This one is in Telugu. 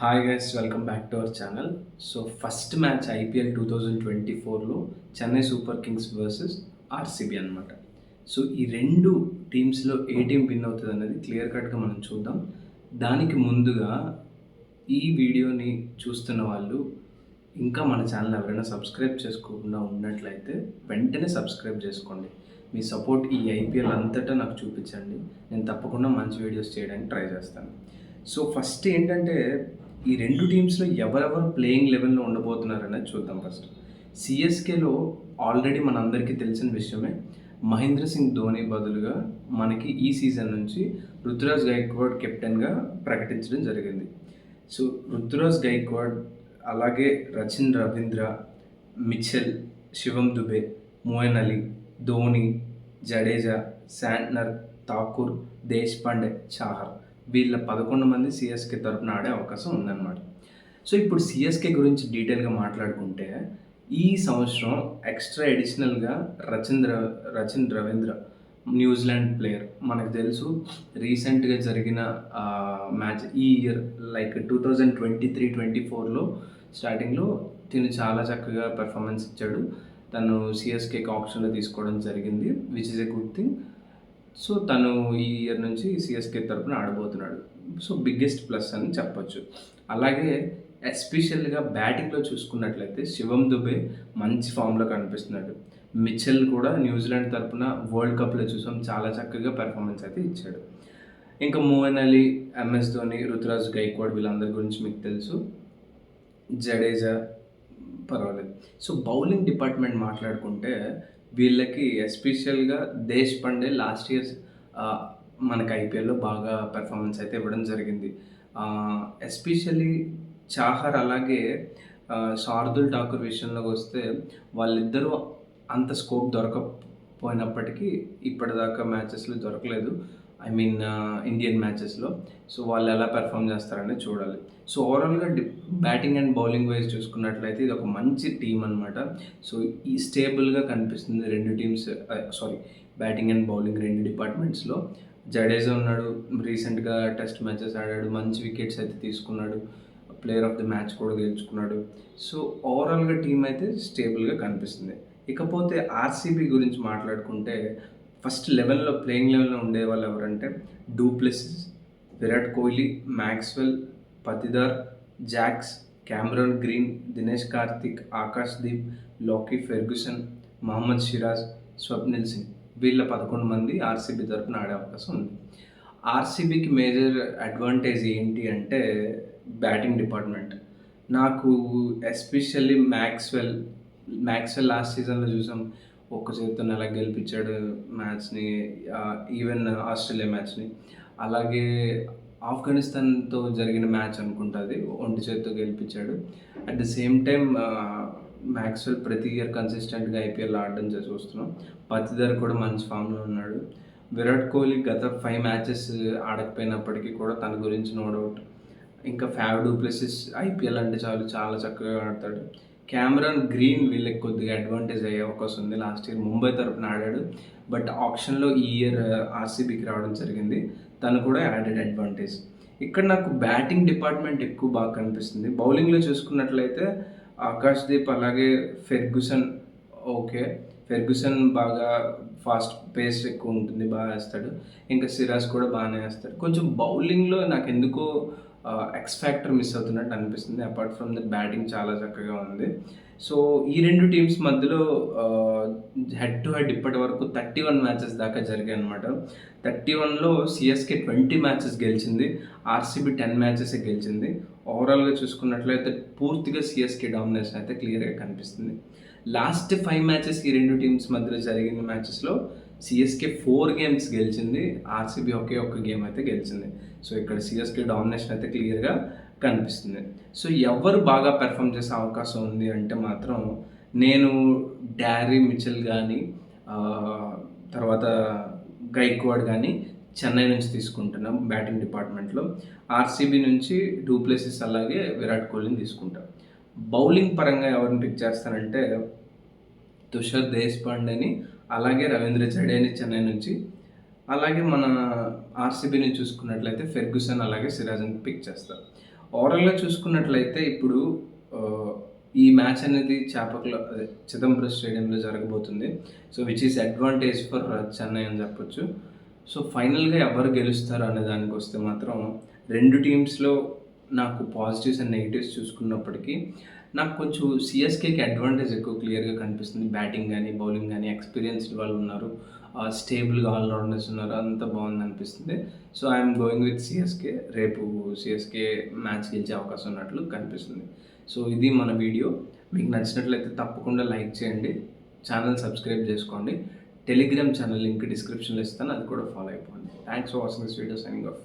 Hi guys, welcome back to our channel. So first match IPL 2024లో Chennai Super Kings versus RCB అనమాట. సో ఈ రెండు టీమ్స్లో ఏ టీం విన్ అవుతుంది అనేది క్లియర్ కట్గా మనం చూద్దాం. దానికి ముందుగా ఈ వీడియోని చూస్తున్న వాళ్ళు ఇంకా మన ఛానల్ ఎవరైనా సబ్స్క్రైబ్ చేసుకోకుండా ఉన్నట్లయితే వెంటనే సబ్స్క్రైబ్ చేసుకోండి. మీ సపోర్ట్ ఈ ఐపీఎల్ అంతటా నాకు చూపించండి. నేను తప్పకుండా మంచి వీడియోస్ చేయడానికి ట్రై చేస్తాను. సో ఫస్ట్ ఏంటంటే, ఈ రెండు టీమ్స్లో ఎవరెవరు ప్లేయింగ్ లెవెల్లో ఉండబోతున్నారు అనేది చూద్దాం. ఫస్ట్ సిఎస్కేలో ఆల్రెడీ మనందరికీ తెలిసిన విషయమే, మహేంద్ర సింగ్ ధోని బదులుగా మనకి ఈ సీజన్ నుంచి రుతురాజ్ గైక్వాడ్ కెప్టెన్గా ప్రకటించడం జరిగింది. సో రుతురాజ్ గైక్వాడ్, అలాగే రచిన్ రవీంద్ర, మిచెల్, శివం Dubey, Moeen Ali, Dhoni, Jadeja, Santner, Thakur, Deshpande, Chahar, వీళ్ళ 11 మంది సిఎస్కే తరపున ఆడే అవకాశం ఉందన్నమాట. సో ఇప్పుడు సిఎస్కే గురించి డీటెయిల్గా మాట్లాడుకుంటే, ఈ సంవత్సరం ఎక్స్ట్రా ఎడిషనల్గా రచిన్ రవీంద్ర, న్యూజిలాండ్ ప్లేయర్, మనకు తెలుసు రీసెంట్గా జరిగిన మ్యాచ్ ఈ ఇయర్ లైక్ 2023-24లో స్టార్టింగ్లో తిను చాలా చక్కగా పెర్ఫార్మెన్స్ ఇచ్చాడు. తను సిఎస్కేకి ఆప్షన్లో తీసుకోవడం జరిగింది, which is a good thing. So తను ఈ ఇయర్ నుంచి సిఎస్కే తరపున ఆడబోతున్నాడు. సో బిగ్గెస్ట్ ప్లస్ అని చెప్పొచ్చు. అలాగే ఎస్పెషల్గా బ్యాటింగ్లో చూసుకున్నట్లయితే శివం దుబే మంచి ఫామ్లో కనిపిస్తున్నాడు. మిచెల్ కూడా న్యూజిలాండ్ తరపున వరల్డ్ కప్లో చూసాం, చాలా చక్కగా పెర్ఫార్మెన్స్ అయితే ఇచ్చాడు. ఇంకా Moeen Ali, MS Dhoni, Ruturaj Gaikwad, వీళ్ళందరి గురించి మీకు తెలుసు. జడేజా పర్వాలేదు. సో బౌలింగ్ డిపార్ట్మెంట్ మాట్లాడుకుంటే, వీళ్ళకి ఎస్పెషల్గా దేశ్పాండే లాస్ట్ ఇయర్ మనకి ఐపీఎల్లో బాగా పెర్ఫార్మెన్స్ అయితే ఇవ్వడం జరిగింది. ఎస్పెషల్లీ చాహర్, అలాగే శార్దుల్ ఠాకూర్ విషయంలోకి వస్తే, వాళ్ళిద్దరూ అంత స్కోప్ దొరకపోయినప్పటికీ ఇప్పటిదాకా మ్యాచెస్లో దొరకలేదు. ఐ మీన్ ఇండియన్ మ్యాచెస్లో. సో వాళ్ళు ఎలా పెర్ఫామ్ చేస్తారనేది చూడాలి. సో ఓవరాల్గా బ్యాటింగ్ అండ్ బౌలింగ్ వైజ్ చూసుకున్నట్లయితే ఇది ఒక మంచి టీం అనమాట. సో ఈ స్టేబుల్గా కనిపిస్తుంది రెండు టీమ్స్, బ్యాటింగ్ అండ్ బౌలింగ్ రెండు డిపార్ట్మెంట్స్లో. జడేజా ఉన్నాడు, రీసెంట్గా టెస్ట్ మ్యాచెస్ ఆడాడు, మంచి వికెట్స్ అయితే తీసుకున్నాడు, ప్లేయర్ ఆఫ్ ది మ్యాచ్ కూడా గెలుచుకున్నాడు. సో ఓవరాల్గా టీం అయితే స్టేబుల్గా కనిపిస్తుంది. ఇకపోతే ఆర్సీబీ గురించి మాట్లాడుకుంటే, ఫస్ట్ లెవెల్లో ప్లేయింగ్ లెవెల్లో ఉండే వాళ్ళు ఎవరంటే du Plessis, Virat Kohli, Maxwell, Patidar, Jacks, Cameron Green, Dinesh Karthik, Akash Deep, Lockie Ferguson, Mohammed Siraj, Swapnil Singh, వీళ్ళ 11 మంది ఆర్సీబీ తరపున ఆడే అవకాశం ఉంది. ఆర్సీబీకి మేజర్ అడ్వాంటేజ్ ఏంటి అంటే బ్యాటింగ్ డిపార్ట్మెంట్. నాకు ఎస్పెషల్లీ మ్యాక్స్వెల్ లాస్ట్ సీజన్లో చూసాం, ఒక్క చేతితో ఎలా గెలిపించాడు మ్యాచ్ని, ఈవెన్ ఆస్ట్రేలియా మ్యాచ్ని. అలాగే ఆఫ్ఘనిస్తాన్తో జరిగిన మ్యాచ్ అనుకుంటుంది, ఒంటి చేతితో గెలిపించాడు. At the same time Maxwell ప్రతి ఇయర్ కన్సిస్టెంట్గా ఐపీఎల్ ఆడడం చూస్తున్నాం. పతిదార్ కూడా మంచి ఫామ్లో ఉన్నాడు. విరాట్ కోహ్లీ గత 5 మ్యాచెస్ ఆడకపోయినప్పటికీ కూడా తన గురించి నో డౌట్. ఇంకా ఫ్యావ్ డూప్లెసిస్ ఐపీఎల్ అంటే చాలా చక్కగా ఆడతాడు. క్యామరాన్ గ్రీన్ వీళ్ళకి కొద్దిగా అడ్వాంటేజ్ అయ్యే అవకాశం ఉంది. లాస్ట్ ఇయర్ ముంబై తరపున ఆడాడు, బట్ ఆప్షన్లో ఈ ఇయర్ ఆర్సీబీకి రావడం జరిగింది. తను కూడా యాడెడ్ అడ్వాంటేజ్. ఇక్కడ నాకు బ్యాటింగ్ డిపార్ట్మెంట్ ఎక్కువ బాగా కనిపిస్తుంది. బౌలింగ్లో చూసుకున్నట్లయితే ఆకాష్ దీప్, అలాగే ఫెర్గ్యూసన్. ఫెర్గ్యూసన్ బాగా ఫాస్ట్ పేస్ ఎక్కువ ఉంటుంది, బాగా వేస్తాడు. ఇంకా సిరాజ్ కూడా బాగానే వేస్తాడు. కొంచెం బౌలింగ్లో నాకు ఎందుకో ఎక్స్ ఫ్యాక్టర్ మిస్ అవుతున్నట్టు అనిపిస్తుంది. అపార్ట్ ఫ్రమ్ ద బ్యాటింగ్ చాలా చక్కగా ఉంది. సో ఈ రెండు టీమ్స్ మధ్యలో హెడ్ టు హెడ్ ఇప్పటి వరకు 31 మ్యాచెస్ దాకా జరిగాయి అనమాట. 31లో సిఎస్కే 20 మ్యాచెస్ గెలిచింది, ఆర్సీబీ 10 మ్యాచెస్ గెలిచింది. ఓవరాల్గా చూసుకున్నట్లయితే పూర్తిగా సిఎస్కే డామినేషన్ అయితే క్లియర్గా కనిపిస్తుంది. లాస్ట్ 5 మ్యాచెస్ ఈ రెండు టీమ్స్ మధ్యలో జరిగిన మ్యాచెస్లో సిఎస్కే 4 గేమ్స్ గెలిచింది, ఆర్సీబీ ఒక్క గేమ్ అయితే గెలిచింది. సో ఇక్కడ సిఎస్కే డామినేషన్ అయితే క్లియర్గా కనిపిస్తుంది. సో ఎవరు బాగా పెర్ఫామ్ చేసే అవకాశం ఉంది అంటే మాత్రం, నేను డ్యారీ మిచెల్ కానీ తర్వాత గైక్వాడ్ కానీ చెన్నై నుంచి తీసుకుంటున్నాం బ్యాటింగ్ డిపార్ట్మెంట్లో. ఆర్సీబీ నుంచి డూప్లెసిస్, అలాగే విరాట్ కోహ్లీని తీసుకుంటాం. బౌలింగ్ పరంగా ఎవరిని పిక్ చేస్తానంటే తుషార్ దేశ్పాండేని, అలాగే రవీంద్ర జడేజాని చెన్నై నుంచి, అలాగే మన ఆర్సీబీని చూసుకున్నట్లయితే ఫెర్గ్యూసన్, అలాగే సిరాజ్ని పిక్ చేస్తారు. ఓవరాల్‌గా చూసుకున్నట్లయితే ఇప్పుడు ఆహ్, ఈ మ్యాచ్ అనేది అదే చిదంబరం స్టేడియంలో జరగబోతుంది. So, which is advantage for Chennai అని చెప్పొచ్చు. సో, ఫైనల్‌గా ఎవరు గెలుస్తారు అనే దానికొస్తే మాత్రం 2 టీమ్స్‌లో నాకు పాజిటివ్స్ అండ్ నెగెటివ్స్ చూసుకున్నప్పటికీ నాకు కొంచెం సీఎస్‌కేకి అడ్వాంటేజ్ ఎక్కువ క్లియర్‌గా కనిపిస్తుంది. బ్యాటింగ్ గాని, బౌలింగ్ గాని ఎక్స్‌పీరియన్స్‌డ్ వాళ్ళున్నారు. స్టేబుల్‌గా ఆల్ రౌండర్స్ ఉన్నారు. అంతా బాగుందనిపిస్తుంది. So, I'm going with CSK. రేపు సీఎస్‌కే మ్యాచ్ గెలిచే అవకాశం ఉన్నట్లు కనిపిస్తుంది. సో, ఇది మన వీడియో. మీకు నచ్చినట్లయితే తప్పకుండా లైక్ చేయండి. ఛానల్ సబ్స్క్రైబ్ చేసుకోండి. టెలిగ్రామ్ ఛానల్ లింక్ డిస్క్రిప్షన్‌లో ఇస్తాను. అది కూడా ఫాలో అయిపోండి. Thanks for watching this video. Signing off.